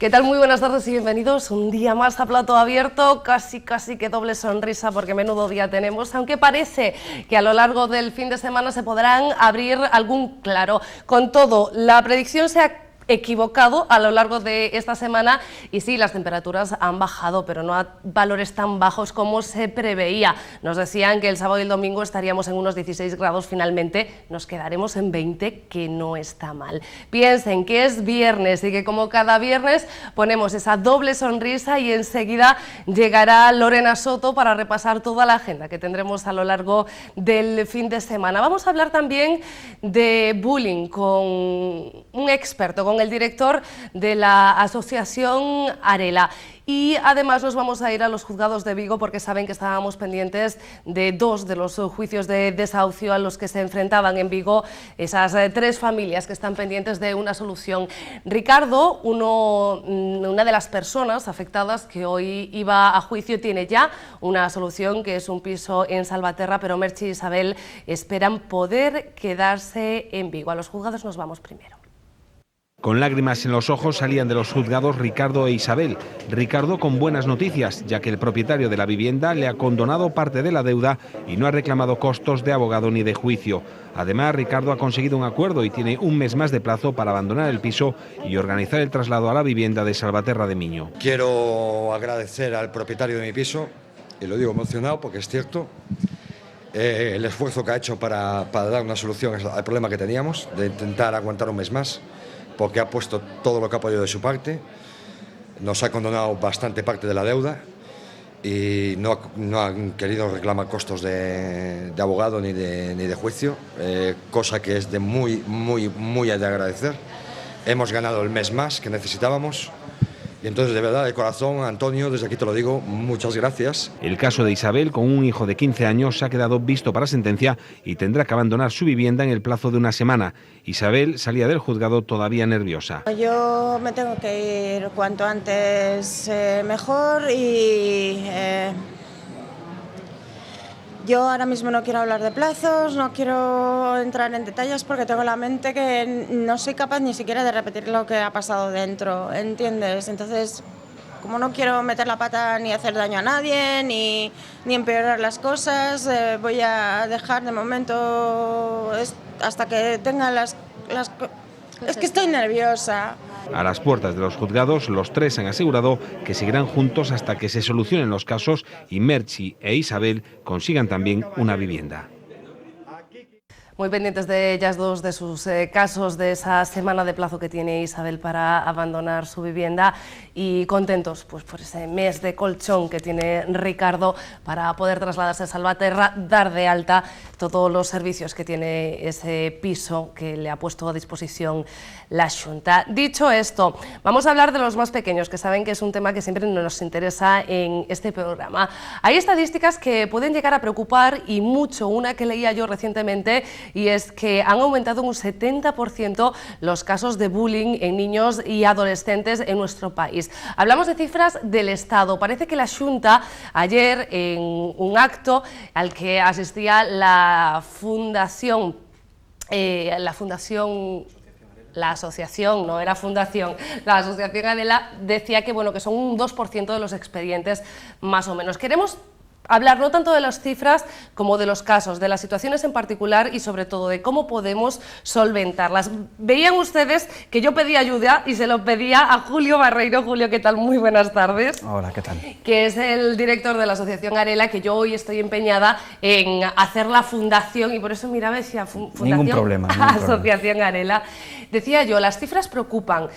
¿Qué tal? Muy buenas tardes y bienvenidos un día más a Plato Abierto, casi que doble sonrisa porque menudo día tenemos, aunque parece que a lo largo del fin de semana se podrán abrir algún claro. Con todo, la predicción se ha equivocado a lo largo de esta semana y sí, las temperaturas han bajado, pero no a valores tan bajos como se preveía. Nos decían que el sábado y el domingo estaríamos en unos 16 grados, finalmente nos quedaremos en 20, que no está mal. Piensen que es viernes y que como cada viernes ponemos esa doble sonrisa y enseguida llegará Lorena Soto para repasar toda la agenda que tendremos a lo largo del fin de semana. Vamos a hablar también de bullying con un experto, con el director de la asociación Arela. Y además nos vamos a ir a los juzgados de Vigo porque saben que estábamos pendientes de dos de los juicios de desahucio a los que se enfrentaban en Vigo esas tres familias que están pendientes de una solución. Ricardo, una de las personas afectadas que hoy iba a juicio, tiene ya una solución, que es un piso en Salvaterra, pero Merchi y Isabel esperan poder quedarse en Vigo. A los juzgados nos vamos primero. Con lágrimas en los ojos salían de los juzgados Ricardo e Isabel. Ricardo con buenas noticias, ya que el propietario de la vivienda le ha condonado parte de la deuda y no ha reclamado costos de abogado ni de juicio. Además, Ricardo ha conseguido un acuerdo y tiene un mes más de plazo para abandonar el piso y organizar el traslado a la vivienda de Salvaterra de Miño. Quiero agradecer al propietario de mi piso, y lo digo emocionado porque es cierto, el esfuerzo que ha hecho para dar una solución al problema que teníamos, de intentar aguantar un mes más, porque ha puesto todo lo que ha podido de su parte, nos ha condonado bastante parte de la deuda y no han querido reclamar costos de abogado ni de juicio, cosa que es de muy de agradecer. Hemos ganado el mes más que necesitábamos. Y entonces, de verdad, de corazón, Antonio, desde aquí te lo digo, muchas gracias. El caso de Isabel, con un hijo de 15 años, ha quedado visto para sentencia y tendrá que abandonar su vivienda en el plazo de una semana. Isabel salía del juzgado todavía nerviosa. Yo me tengo que ir cuanto antes mejor y yo ahora mismo no quiero hablar de plazos, no quiero entrar en detalles porque tengo la mente que no soy capaz ni siquiera de repetir lo que ha pasado dentro, ¿entiendes? Entonces, como no quiero meter la pata ni hacer daño a nadie, ni empeorar las cosas, voy a dejar de momento hasta que tenga las... Es que estoy nerviosa. A las puertas de los juzgados, los tres han asegurado que seguirán juntos hasta que se solucionen los casos y Merchi e Isabel consigan también una vivienda. Muy pendientes de ellas dos, de sus casos, de esa semana de plazo que tiene Isabel para abandonar su vivienda y contentos pues, por ese mes de colchón que tiene Ricardo para poder trasladarse a Salvaterra, dar de alta todos los servicios que tiene ese piso que le ha puesto a disposición la Xunta. Dicho esto, vamos a hablar de los más pequeños, que saben que es un tema que siempre nos interesa en este programa. Hay estadísticas que pueden llegar a preocupar y mucho, una que leía yo recientemente, y es que han aumentado un 70% los casos de bullying en niños y adolescentes en nuestro país. Hablamos de cifras del Estado. Parece que la Xunta, ayer en un acto al que asistía la asociación, la asociación Adela, decía que, bueno, que son un 2% de los expedientes más o menos. Queremos hablar no tanto de las cifras como de los casos, de las situaciones en particular y sobre todo de cómo podemos solventarlas. Veían ustedes que yo pedí ayuda y se lo pedía a Julio Barreiro. Julio, ¿qué tal? Muy buenas tardes. Hola, ¿qué tal? Que es el director de la asociación Arela, que yo hoy estoy empeñada en hacer la fundación y por eso miraba decía fundación. Ningún problema. Asociación Arela. Decía yo, las cifras preocupan.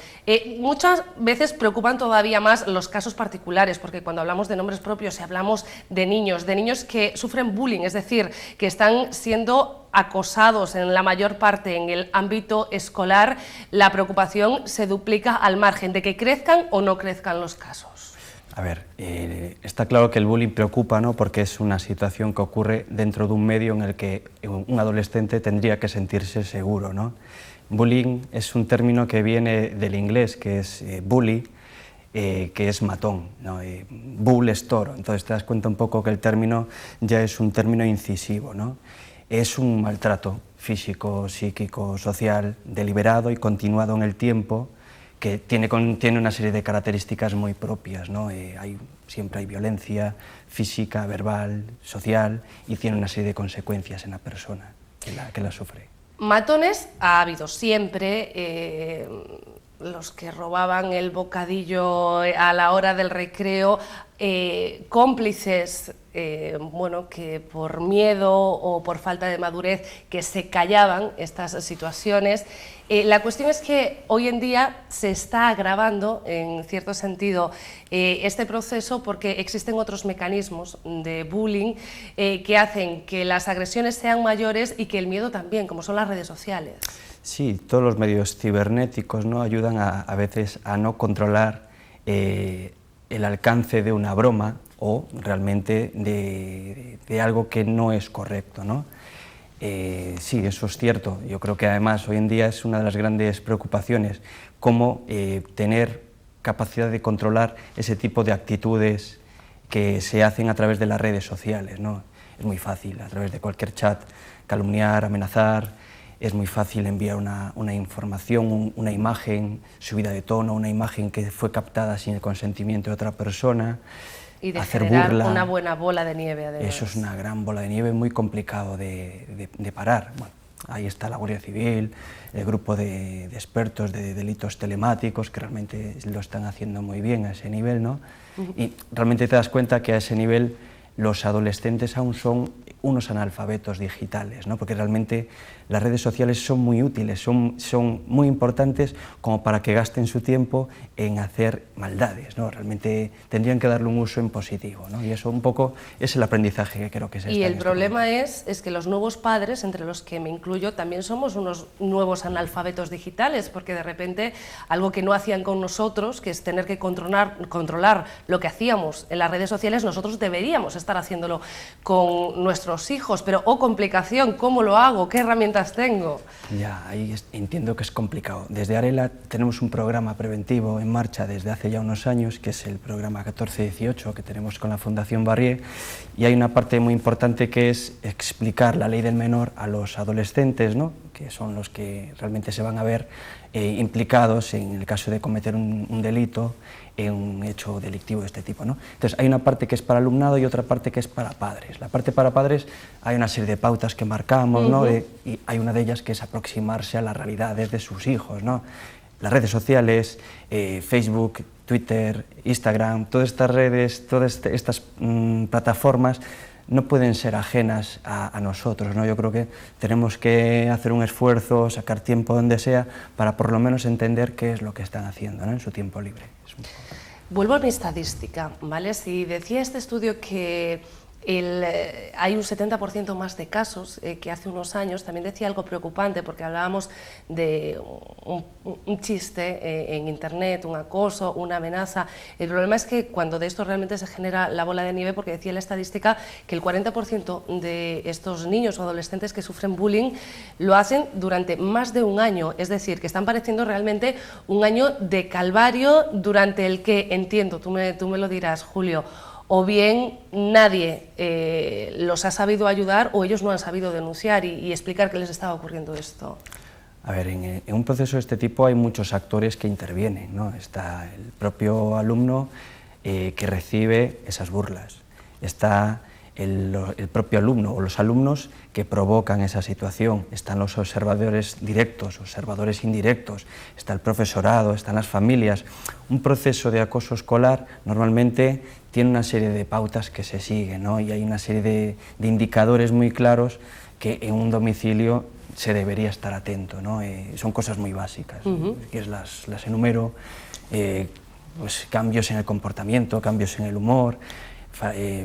Muchas veces preocupan todavía más los casos particulares, porque cuando hablamos de nombres propios y hablamos de niños que sufren bullying, es decir, que están siendo acosados en la mayor parte en el ámbito escolar, la preocupación se duplica al margen de que crezcan o no crezcan los casos. A ver, está claro que el bullying preocupa, ¿no? Porque es una situación que ocurre dentro de un medio en el que un adolescente tendría que sentirse seguro, ¿no? Bullying es un término que viene del inglés, que es bully, que es matón, ¿no? Bull es toro, entonces te das cuenta un poco que el término ya es un término incisivo, ¿no? Es un maltrato físico, psíquico, social, deliberado y continuado en el tiempo, que tiene una serie de características muy propias, ¿no? Siempre hay violencia física, verbal, social, y tiene una serie de consecuencias en la persona que la sufre. Matones ha habido siempre, los que robaban el bocadillo a la hora del recreo, cómplices, bueno, que por miedo o por falta de madurez que se callaban estas situaciones. La cuestión es que hoy en día se está agravando, en cierto sentido, este proceso porque existen otros mecanismos de bullying que hacen que las agresiones sean mayores y que el miedo también, como son las redes sociales. Sí, todos los medios cibernéticos, ¿no?, ayudan a veces a no controlar el alcance de una broma o realmente de algo que no es correcto, ¿no? Sí, eso es cierto. Yo creo que además hoy en día es una de las grandes preocupaciones, cómo tener capacidad de controlar ese tipo de actitudes que se hacen a través de las redes sociales, ¿no? Es muy fácil, a través de cualquier chat, calumniar, amenazar. Es muy fácil enviar una información, una imagen subida de tono, una imagen que fue captada sin el consentimiento de otra persona. Y de hacer generar burla. Una buena bola de nieve, además. Eso es una gran bola de nieve muy complicado de parar. Bueno, ahí está la Guardia Civil, el grupo de expertos de delitos telemáticos que realmente lo están haciendo muy bien a ese nivel, ¿no? Y realmente te das cuenta que a ese nivel los adolescentes aún son unos analfabetos digitales, ¿no? Porque realmente las redes sociales son muy útiles, son muy importantes como para que gasten su tiempo en hacer maldades, ¿no? Realmente tendrían que darle un uso en positivo, ¿no? Y eso un poco es el aprendizaje que creo que se está. Y el problema es que los nuevos padres, entre los que me incluyo, también somos unos nuevos analfabetos digitales, porque de repente algo que no hacían con nosotros, que es tener que controlar lo que hacíamos en las redes sociales, nosotros deberíamos estar haciéndolo con nuestros hijos, pero complicación, ¿cómo lo hago? ¿Qué herramientas tengo? Ya, ahí entiendo que es complicado. Desde Arela tenemos un programa preventivo en marcha desde hace ya unos años, que es el programa 14-18 que tenemos con la Fundación Barrié, y hay una parte muy importante que es explicar la ley del menor a los adolescentes, ¿no?, que son los que realmente se van a ver implicados en el caso de cometer un delito, en un hecho delictivo de este tipo, ¿no? Entonces hay una parte que es para alumnado y otra parte que es para padres. La parte para padres hay una serie de pautas que marcamos, ¿no? Y hay una de ellas que es aproximarse a las realidades de sus hijos, ¿no? Las redes sociales, Facebook, Twitter, Instagram, todas estas redes, todas estas plataformas no pueden ser ajenas a nosotros, ¿no? Yo creo que tenemos que hacer un esfuerzo, sacar tiempo donde sea, para por lo menos entender qué es lo que están haciendo, ¿no?, en su tiempo libre. Vuelvo a mi estadística, ¿vale? Si decía este estudio que hay un 70% más de casos que hace unos años, también decía algo preocupante, porque hablábamos de un chiste en internet, un acoso, una amenaza. El problema es que cuando de esto realmente se genera la bola de nieve, porque decía la estadística que el 40% de estos niños o adolescentes que sufren bullying lo hacen durante más de un año, es decir, que están padeciendo realmente un año de calvario durante el que, entiendo, tú me lo dirás, Julio, o bien nadie los ha sabido ayudar o ellos no han sabido denunciar y explicar qué les estaba ocurriendo esto. A ver, en un proceso de este tipo hay muchos actores que intervienen, ¿no? Está el propio alumno que recibe esas burlas, está el propio alumno o los alumnos que provocan esa situación, están los observadores directos, observadores indirectos, está el profesorado, están las familias. Un proceso de acoso escolar normalmente tiene una serie de pautas que se siguen, ¿no? Y hay una serie de indicadores muy claros que en un domicilio se debería estar atento, ¿no? Son cosas muy básicas, que las enumero, pues cambios en el comportamiento, cambios en el humor,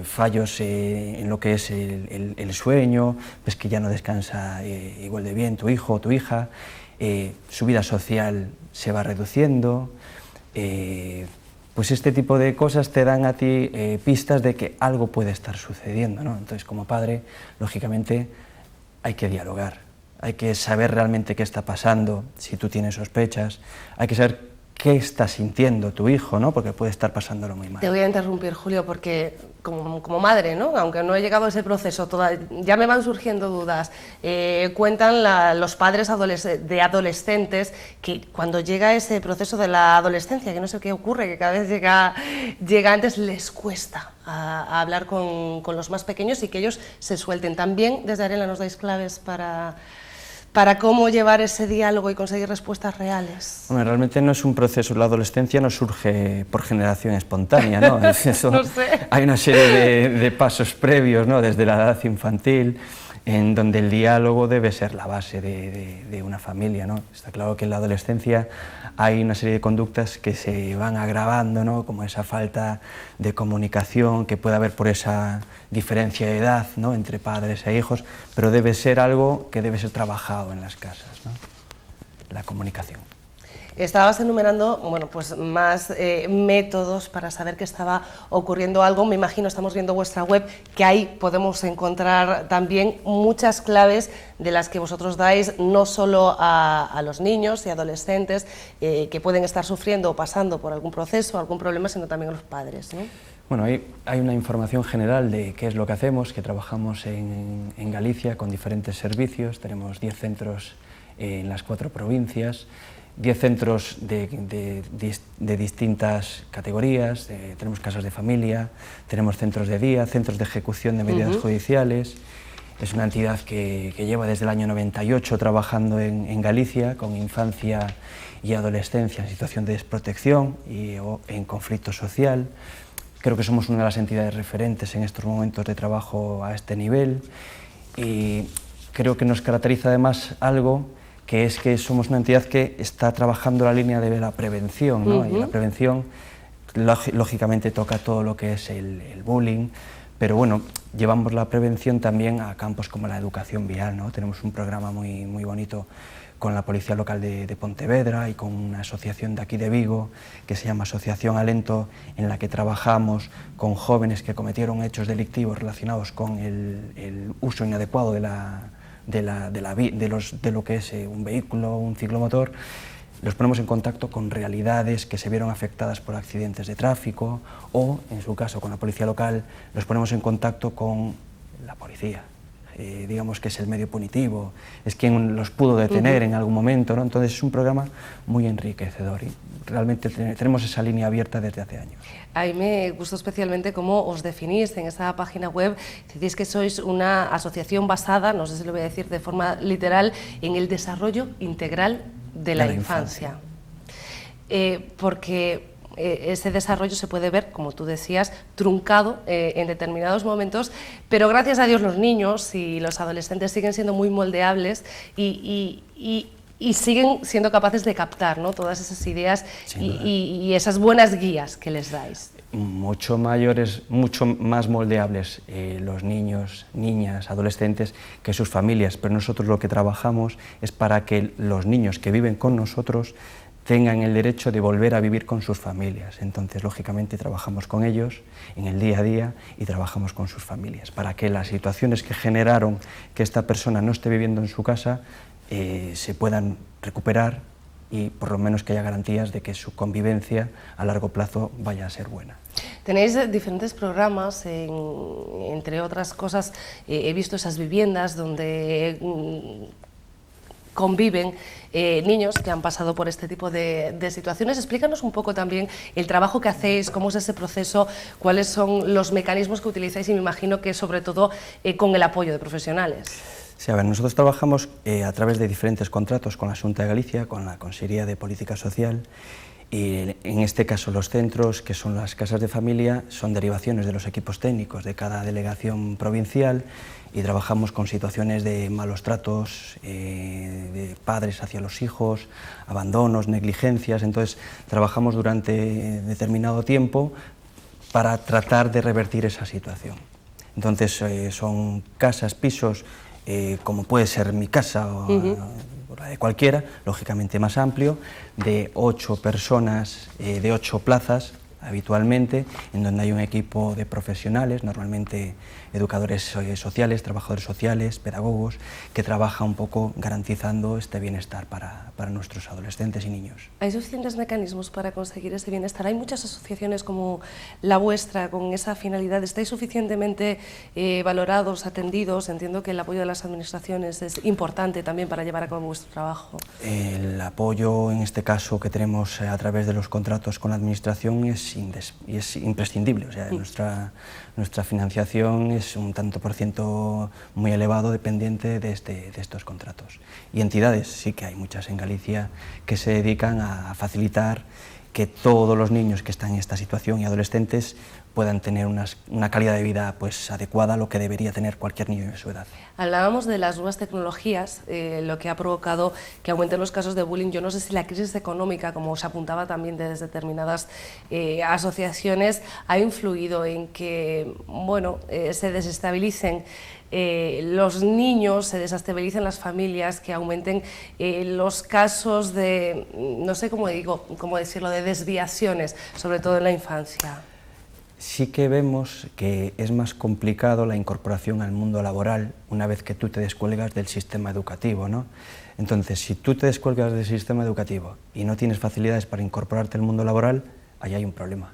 fallos en lo que es el sueño, pues que ya no descansa igual de bien tu hijo o tu hija, su vida social se va reduciendo, pues este tipo de cosas te dan a ti pistas de que algo puede estar sucediendo, ¿no? Entonces, como padre, lógicamente hay que dialogar, hay que saber realmente qué está pasando, si tú tienes sospechas, hay que saber qué está sintiendo tu hijo, ¿no? Porque puede estar pasándolo muy mal. Te voy a interrumpir, Julio, porque como madre, ¿no? Aunque no he llegado a ese proceso, ya me van surgiendo dudas. Cuentan los padres de adolescentes que cuando llega ese proceso de la adolescencia, que no sé qué ocurre, que cada vez llega antes, les cuesta a hablar con los más pequeños y que ellos se suelten. También desde Arela nos dais claves para cómo llevar ese diálogo y conseguir respuestas reales. Bueno, realmente no es un proceso, la adolescencia no surge por generación espontánea, ¿no? Eso, no sé. Hay una serie de pasos previos, ¿no? Desde la edad infantil, en donde el diálogo debe ser la base de una familia, ¿no? Está claro que en la adolescencia hay una serie de conductas que se van agravando, ¿no? Como esa falta de comunicación que puede haber por esa diferencia de edad, ¿no? Entre padres e hijos, pero debe ser algo que debe ser trabajado en las casas, ¿no? La comunicación. Estabas enumerando, bueno, pues más métodos para saber que estaba ocurriendo algo. Me imagino, estamos viendo vuestra web, que ahí podemos encontrar también muchas claves de las que vosotros dais, no solo a los niños y adolescentes que pueden estar sufriendo o pasando por algún proceso, algún problema, sino también a los padres, ¿no? Bueno, hay una información general de qué es lo que hacemos, que trabajamos en Galicia con diferentes servicios. Tenemos 10 centros en las 4 provincias, 10 centros de distintas categorías, tenemos casas de familia, tenemos centros de día, centros de ejecución de medidas judiciales. Es una entidad que lleva desde el año 98 trabajando en Galicia con infancia y adolescencia en situación de desprotección o en conflicto social. Creo que somos una de las entidades referentes en estos momentos de trabajo a este nivel y creo que nos caracteriza además algo que es que somos una entidad que está trabajando la línea de la prevención, ¿no? Y la prevención lógicamente toca todo lo que es el bullying, pero bueno, llevamos la prevención también a campos como la educación vial, ¿no? Tenemos un programa muy bonito con la Policía Local de Pontevedra y con una asociación de aquí de Vigo que se llama Asociación Alento, en la que trabajamos con jóvenes que cometieron hechos delictivos relacionados con el uso inadecuado de lo que es un vehículo, un ciclomotor. Los ponemos en contacto con realidades que se vieron afectadas por accidentes de tráfico o, en su caso, con la policía local, los ponemos en contacto con la policía. Digamos que es el medio punitivo, es quien los pudo detener en algún momento, ¿no? Entonces es un programa muy enriquecedor y realmente tenemos esa línea abierta desde hace años. A mí me gustó especialmente cómo os definís en esta página web. Decís que sois una asociación basada, no sé si lo voy a decir de forma literal, en el desarrollo integral de la infancia. Porque ese desarrollo se puede ver, como tú decías, truncado en determinados momentos, pero gracias a Dios los niños y los adolescentes siguen siendo muy moldeables y siguen siendo capaces de captar, ¿no? Todas esas ideas y esas buenas guías que les dais. Mucho más moldeables los niños, niñas, adolescentes que sus familias, pero nosotros lo que trabajamos es para que los niños que viven con nosotros tengan el derecho de volver a vivir con sus familias. Entonces, lógicamente, trabajamos con ellos en el día a día y trabajamos con sus familias, para que las situaciones que generaron que esta persona no esté viviendo en su casa se puedan recuperar y por lo menos que haya garantías de que su convivencia a largo plazo vaya a ser buena. Tenéis diferentes programas, entre otras cosas, he visto esas viviendas donde conviven niños que han pasado por este tipo de situaciones. Explícanos un poco también el trabajo que hacéis, cómo es ese proceso, cuáles son los mecanismos que utilizáis y me imagino que sobre todo con el apoyo de profesionales. Sí, a ver, nosotros trabajamos a través de diferentes contratos con la Xunta de Galicia, con la Consejería de Política Social y en este caso los centros, que son las casas de familia, son derivaciones de los equipos técnicos de cada delegación provincial y trabajamos con situaciones de malos tratos de padres hacia los hijos, abandonos, negligencias. Entonces trabajamos durante determinado tiempo para tratar de revertir esa situación. Entonces son casas, pisos, como puede ser mi casa o la de cualquiera, lógicamente más amplio, de 8 personas, de 8 plazas habitualmente, en donde hay un equipo de profesionales, normalmente educadores sociales, trabajadores sociales, pedagogos, que trabaja un poco garantizando este bienestar para nuestros adolescentes y niños. ¿Hay suficientes mecanismos para conseguir ese bienestar? ¿Hay muchas asociaciones como la vuestra con esa finalidad? ¿Estáis suficientemente valorados, atendidos? Entiendo que el apoyo de las administraciones es importante también para llevar a cabo vuestro trabajo. El apoyo, en este caso, que tenemos a través de los contratos con la administración es imprescindible. O sea, nuestra financiación es un tanto por ciento muy elevado dependiente de estos contratos. Y entidades, sí que hay muchas en Galicia que se dedican a facilitar que todos los niños que están en esta situación y adolescentes puedan tener una calidad de vida pues adecuada a lo que debería tener cualquier niño de su edad. Hablábamos de las nuevas tecnologías, lo que ha provocado que aumenten los casos de bullying. Yo no sé si la crisis económica, como se apuntaba también desde determinadas asociaciones, ha influido en que se desestabilicen los niños, se desestabilicen las familias, que aumenten los casos de, no sé cómo decirlo, de desviaciones, sobre todo en la infancia. Sí que vemos que es más complicado la incorporación al mundo laboral una vez que tú te descuelgas del sistema educativo, ¿no? Entonces, si tú te descuelgas del sistema educativo y no tienes facilidades para incorporarte al mundo laboral, ahí hay un problema.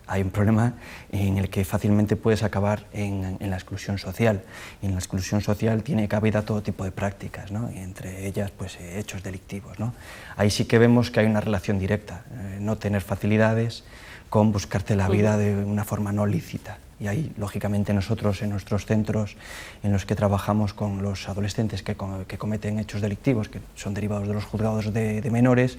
Hay un problema en el que fácilmente puedes acabar en la exclusión social. Y en la exclusión social tiene cabida todo tipo de prácticas, ¿no? Y entre ellas pues, hechos delictivos, ¿no? Ahí sí que vemos que hay una relación directa, no tener facilidades con buscarte la vida de una forma no lícita. Y ahí, lógicamente, nosotros en nuestros centros en los que trabajamos con los adolescentes que cometen hechos delictivos, que son derivados de los juzgados de menores,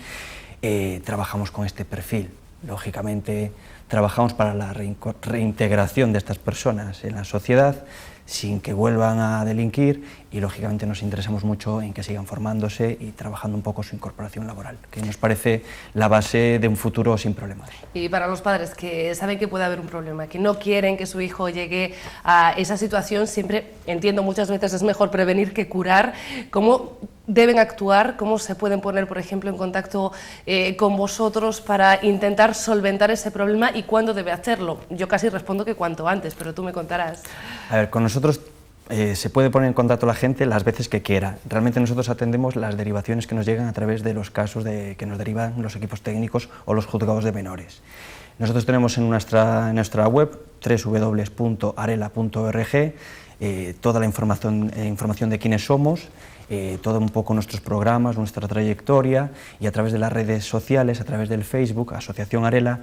trabajamos con este perfil. Lógicamente, trabajamos para la reintegración de estas personas en la sociedad sin que vuelvan a delinquir y, lógicamente, nos interesamos mucho en que sigan formándose y trabajando un poco su incorporación laboral, que nos parece la base de un futuro sin problemas. Y para los padres que saben que puede haber un problema, que no quieren que su hijo llegue a esa situación, siempre entiendo muchas veces es mejor prevenir que curar. ¿Cómo deben actuar? ¿Cómo se pueden poner, por ejemplo, en contacto con vosotros para intentar solventar ese problema y cuándo debe hacerlo? Yo casi respondo que cuanto antes, pero tú me contarás. A ver, con nosotros se puede poner en contacto la gente las veces que quiera. Realmente nosotros atendemos las derivaciones que nos llegan a través de los casos que nos derivan los equipos técnicos o los juzgados de menores. Nosotros tenemos en nuestra web www.arela.org toda la información de quiénes somos, todo un poco nuestros programas, nuestra trayectoria, y a través de las redes sociales, a través del Facebook, Asociación Arela,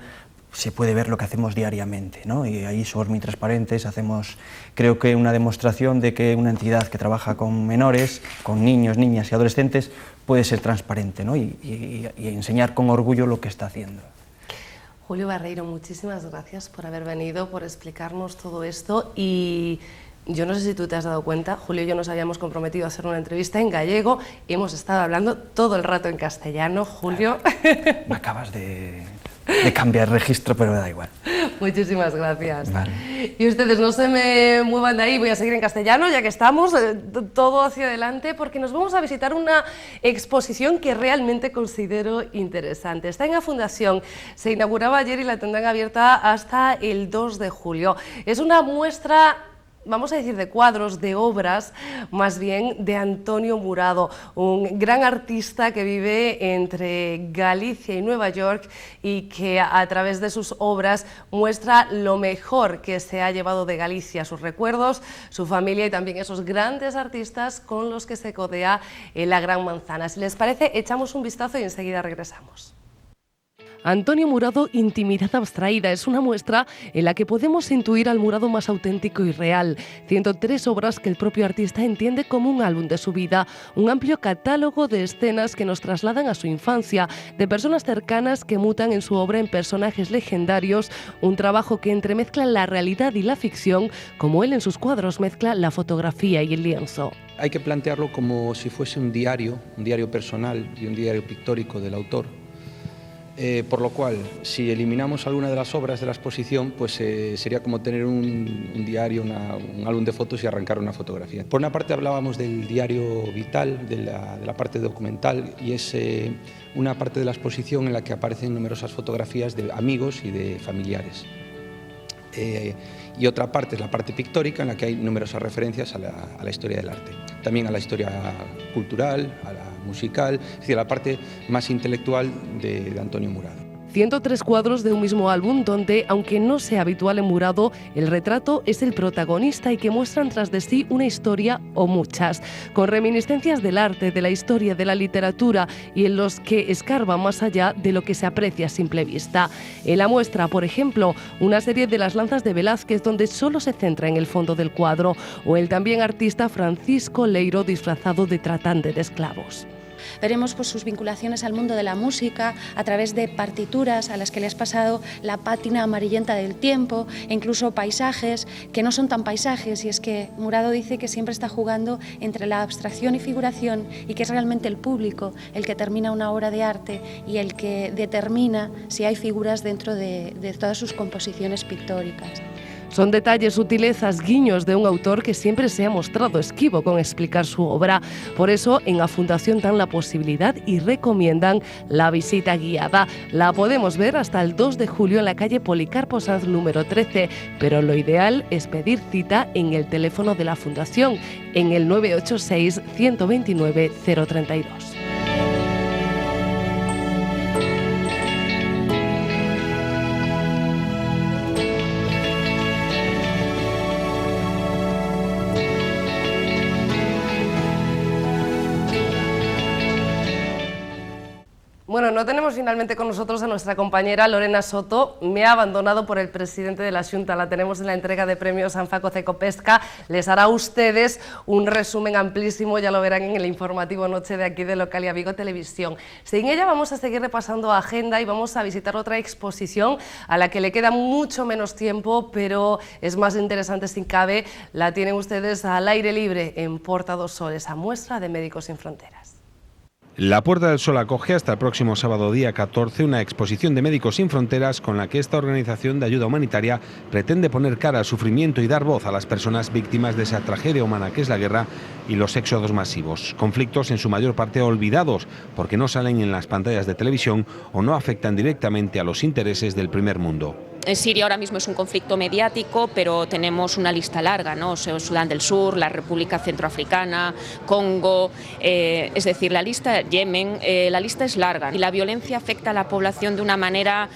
se puede ver lo que hacemos diariamente, ¿no? Y ahí somos muy transparentes, hacemos, creo que, una demostración de que una entidad que trabaja con menores, con niños, niñas y adolescentes, puede ser transparente, ¿no? y enseñar con orgullo lo que está haciendo. Julio Barreiro, muchísimas gracias por haber venido, por explicarnos todo esto. Y yo no sé si tú te has dado cuenta, Julio y yo nos habíamos comprometido a hacer una entrevista en gallego y hemos estado hablando todo el rato en castellano. Julio... Me acabas de cambiar registro, pero me da igual. Muchísimas gracias. Vale. Y ustedes no se me muevan de ahí, voy a seguir en castellano, ya que estamos, todo hacia adelante, porque nos vamos a visitar una exposición que realmente considero interesante. Está en la Fundación, se inauguraba ayer y la tendrán abierta hasta el 2 de julio. Es una muestra, vamos a decir, de cuadros, de obras, más bien de Antonio Murado, un gran artista que vive entre Galicia y Nueva York y que a través de sus obras muestra lo mejor que se ha llevado de Galicia, sus recuerdos, su familia y también esos grandes artistas con los que se codea en la Gran Manzana. Si les parece, echamos un vistazo y enseguida regresamos. Antonio Murado, Intimidad abstraída, es una muestra en la que podemos intuir al Murado más auténtico y real. 103 obras que el propio artista entiende como un álbum de su vida, un amplio catálogo de escenas que nos trasladan a su infancia, de personas cercanas que mutan en su obra en personajes legendarios, un trabajo que entremezcla la realidad y la ficción, como él en sus cuadros mezcla la fotografía y el lienzo. Hay que plantearlo como si fuese un diario personal y un diario pictórico del autor. Por lo cual, si eliminamos alguna de las obras de la exposición, pues sería como tener un diario, un álbum de fotos y arrancar una fotografía. Por una parte hablábamos del diario vital, de la parte documental, y es una parte de la exposición en la que aparecen numerosas fotografías de amigos y de familiares. y otra parte es la parte pictórica, en la que hay numerosas referencias a la historia del arte, también a la historia cultural, a la musical, es decir, a la parte más intelectual de Antonio Murado. 103 cuadros de un mismo álbum donde, aunque no sea habitual en Murado, el retrato es el protagonista y que muestran tras de sí una historia o muchas, con reminiscencias del arte, de la historia, de la literatura y en los que escarban más allá de lo que se aprecia a simple vista. En la muestra, por ejemplo, una serie de las lanzas de Velázquez donde solo se centra en el fondo del cuadro, o el también artista Francisco Leiro disfrazado de tratante de esclavos. Veremos pues, sus vinculaciones al mundo de la música a través de partituras a las que le has pasado la pátina amarillenta del tiempo, e incluso paisajes que no son tan paisajes, y es que Murado dice que siempre está jugando entre la abstracción y figuración, y que es realmente el público el que termina una obra de arte y el que determina si hay figuras dentro de todas sus composiciones pictóricas. Son detalles, sutilezas, guiños de un autor que siempre se ha mostrado esquivo con explicar su obra. Por eso, en la Fundación dan la posibilidad y recomiendan la visita guiada. La podemos ver hasta el 2 de julio en la calle Policarpo Sanz número 13, pero lo ideal es pedir cita en el teléfono de la Fundación, en el 986 129 032. Bueno, no tenemos finalmente con nosotros a nuestra compañera Lorena Soto. Me ha abandonado por el presidente de la Xunta. La tenemos en la entrega de premios Anfaco Cecopesca. Les hará a ustedes un resumen amplísimo, ya lo verán en el informativo Noche de aquí de Localia Vigo Televisión. Sin ella vamos a seguir repasando agenda y vamos a visitar otra exposición a la que le queda mucho menos tiempo, pero es más interesante sin cabe. La tienen ustedes al aire libre en Porta dos Soles, a muestra de Médicos Sin Fronteras. La Puerta del Sol acoge hasta el próximo sábado día 14 una exposición de Médicos Sin Fronteras con la que esta organización de ayuda humanitaria pretende poner cara al sufrimiento y dar voz a las personas víctimas de esa tragedia humana que es la guerra y los éxodos masivos. Conflictos en su mayor parte olvidados porque no salen en las pantallas de televisión o no afectan directamente a los intereses del primer mundo. En Siria ahora mismo es un conflicto mediático, pero tenemos una lista larga, ¿no? Sudán del Sur, la República Centroafricana, Congo, es decir, la lista, Yemen, la lista es larga y la violencia afecta a la población de una manera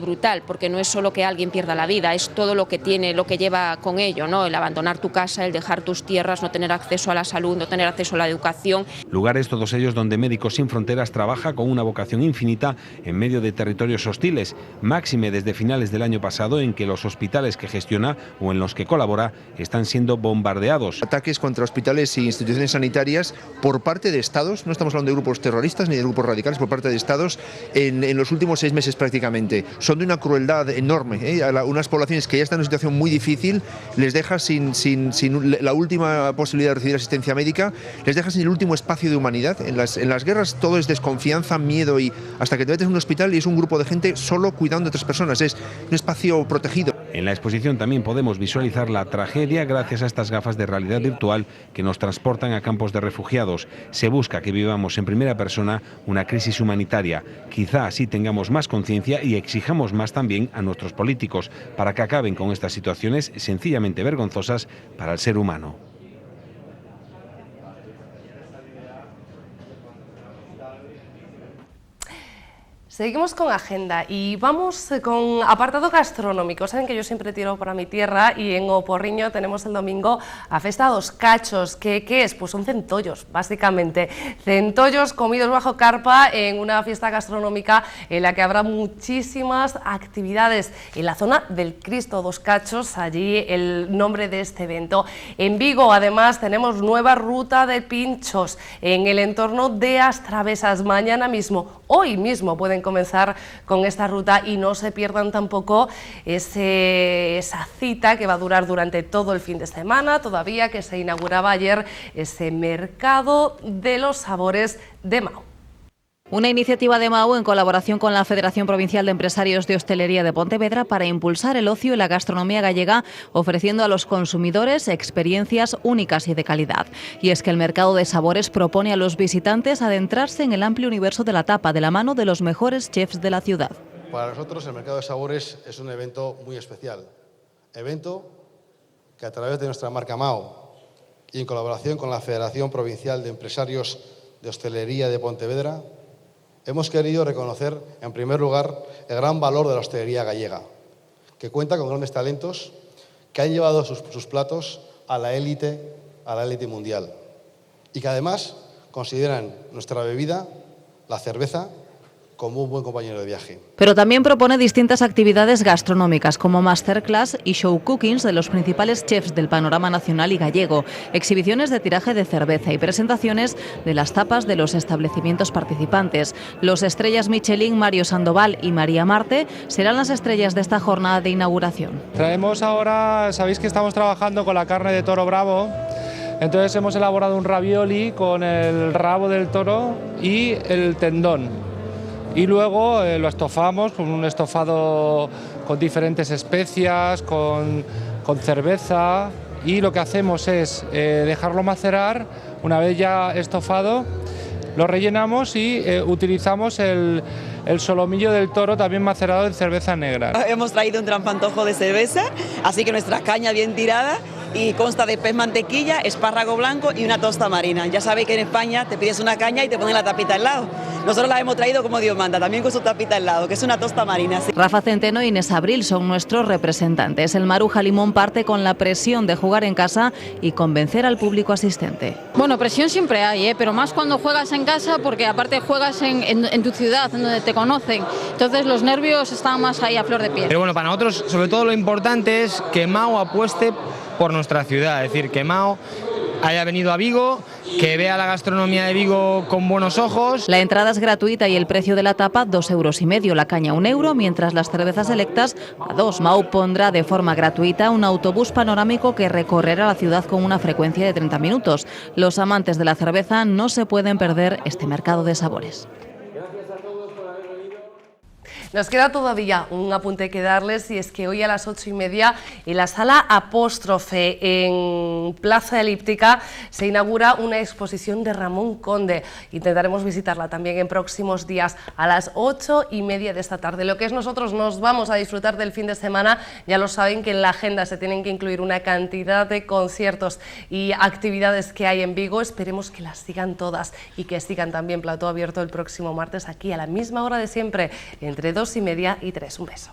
brutal, porque no es solo que alguien pierda la vida, es todo lo que tiene, lo que lleva con ello, ¿no? El abandonar tu casa, el dejar tus tierras, no tener acceso a la salud, no tener acceso a la educación. Lugares todos ellos donde Médicos Sin Fronteras trabaja con una vocación infinita en medio de territorios hostiles, máxime desde finales del año pasado en que los hospitales que gestiona o en los que colabora están siendo bombardeados. Ataques contra hospitales e instituciones sanitarias por parte de estados, no estamos hablando de grupos terroristas ni de grupos radicales, por parte de estados en los últimos 6 meses prácticamente. Son de una crueldad enorme, A unas poblaciones que ya están en una situación muy difícil, les deja sin la última posibilidad de recibir asistencia médica, les deja sin el último espacio de humanidad. En las guerras todo es desconfianza, miedo, y hasta que te metes en un hospital y es un grupo de gente solo cuidando a otras personas, es un espacio protegido. En la exposición también podemos visualizar la tragedia gracias a estas gafas de realidad virtual que nos transportan a campos de refugiados. Se busca que vivamos en primera persona una crisis humanitaria. Quizá así tengamos más conciencia y exijamos más también a nuestros políticos para que acaben con estas situaciones sencillamente vergonzosas para el ser humano. Seguimos con agenda y vamos con apartado gastronómico. Saben que yo siempre tiro para mi tierra y en O Porriño tenemos el domingo a Festa dos Cachos. ¿Qué es? Pues son centollos, básicamente. Centollos comidos bajo carpa en una fiesta gastronómica en la que habrá muchísimas actividades. En la zona del Cristo dos Cachos, allí el nombre de este evento. En Vigo, además, tenemos nueva ruta de pinchos en el entorno de As Travesas. Mañana mismo, hoy mismo pueden comenzar con esta ruta y no se pierdan tampoco esa cita que va a durar durante todo el fin de semana, todavía que se inauguraba ayer ese mercado de los sabores de Mao. Una iniciativa de MAU en colaboración con la Federación Provincial de Empresarios de Hostelería de Pontevedra para impulsar el ocio y la gastronomía gallega, ofreciendo a los consumidores experiencias únicas y de calidad. Y es que el mercado de sabores propone a los visitantes adentrarse en el amplio universo de la tapa de la mano de los mejores chefs de la ciudad. Para nosotros el mercado de sabores es un evento muy especial. Evento que a través de nuestra marca Mao y en colaboración con la Federación Provincial de Empresarios de Hostelería de Pontevedra, hemos querido reconocer, en primer lugar, el gran valor de la hostelería gallega, que cuenta con grandes talentos que han llevado sus platos a la élite mundial y que además consideran nuestra bebida, la cerveza, como un buen compañero de viaje. Pero también propone distintas actividades gastronómicas como masterclass y show cookings de los principales chefs del panorama nacional y gallego, exhibiciones de tiraje de cerveza y presentaciones de las tapas de los establecimientos participantes. Los estrellas Michelin Mario Sandoval y María Marte serán las estrellas de esta jornada de inauguración. Traemos ahora, sabéis que estamos trabajando con la carne de toro bravo. Entonces hemos elaborado un ravioli con el rabo del toro y el tendón. Y luego lo estofamos con un estofado con diferentes especias, con cerveza, y lo que hacemos es dejarlo macerar. Una vez ya estofado, lo rellenamos y utilizamos el solomillo del toro también macerado en cerveza negra. Hemos traído un trampantojo de cerveza, así que nuestra caña bien tirada, y consta de pez mantequilla, espárrago blanco y una tosta marina. Ya sabéis que en España te pides una caña y te ponen la tapita al lado. Nosotros la hemos traído como Dios manda, también con su tapita al lado, que es una tosta marina. Sí. Rafa Centeno e Inés Abril son nuestros representantes. El Maruja Limón parte con la presión de jugar en casa y convencer al público asistente. Bueno, presión siempre hay, pero más cuando juegas en casa, porque aparte juegas en tu ciudad, en donde te conocen. Entonces los nervios están más ahí a flor de piel. Pero bueno, para nosotros sobre todo lo importante es que Mao apueste por nuestra ciudad, es decir, que Mao haya venido a Vigo, que vea la gastronomía de Vigo con buenos ojos. La entrada es gratuita y el precio de la tapa 2,5 €, la caña 1 €, mientras las cervezas selectas a 2. Mao pondrá de forma gratuita un autobús panorámico que recorrerá la ciudad con una frecuencia de 30 minutos. Los amantes de la cerveza no se pueden perder este mercado de sabores. Nos queda todavía un apunte que darles, y es que hoy a las 8:30 en la Sala Apóstrofe en Plaza Elíptica se inaugura una exposición de Ramón Conde. Intentaremos visitarla también en próximos días a las 8:30 de esta tarde. Lo que es nosotros nos vamos a disfrutar del fin de semana. Ya lo saben que en la agenda se tienen que incluir una cantidad de conciertos y actividades que hay en Vigo. Esperemos que las sigan todas y que sigan también Plató Abierto el próximo martes aquí a la misma hora de siempre, entre 2:30 y 3. Un beso.